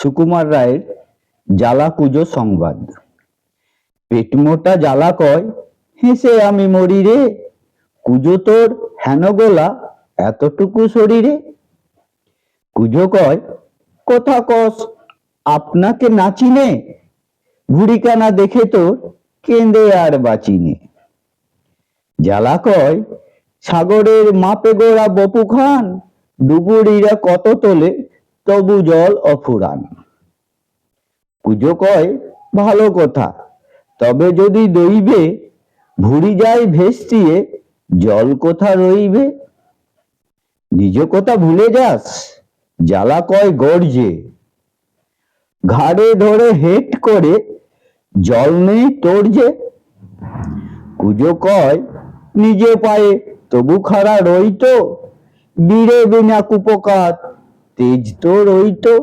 সুকুমার রায়ের জ্বালা কুজো সংবাদ। পেটমোটা জ্বালা কয়, হেসে আমি মরি রে, কুজো তোর হেন গোলা এতটুকু শরীরে। কুজো কয়, কথা কস আপনাকে নাচিনে, ভুড়িকানা দেখে তোর কেঁদে আর বাঁচিনে। জ্বালা কয়, সাগরের মাপে গোড়া বপু খান, ডুবুরিরা কত তোলে তবু জল অফুরান। কুজো কয়, ভালো কথা, তবে যদি দইবে, ভুড়ি যায় ভেস্তিয়ে, জল কোথা রইবে। নিজ কথা ভুলে যাস, জ্বালা কয় গর্জে, ঘাড়ে ধরে হেট করে, জল নেই তোর যে। কুজো কয়, নিজে পায়ে তবু খাড়া রইতো, বীরে বিনা কুপকাত তেজ তো রইতো।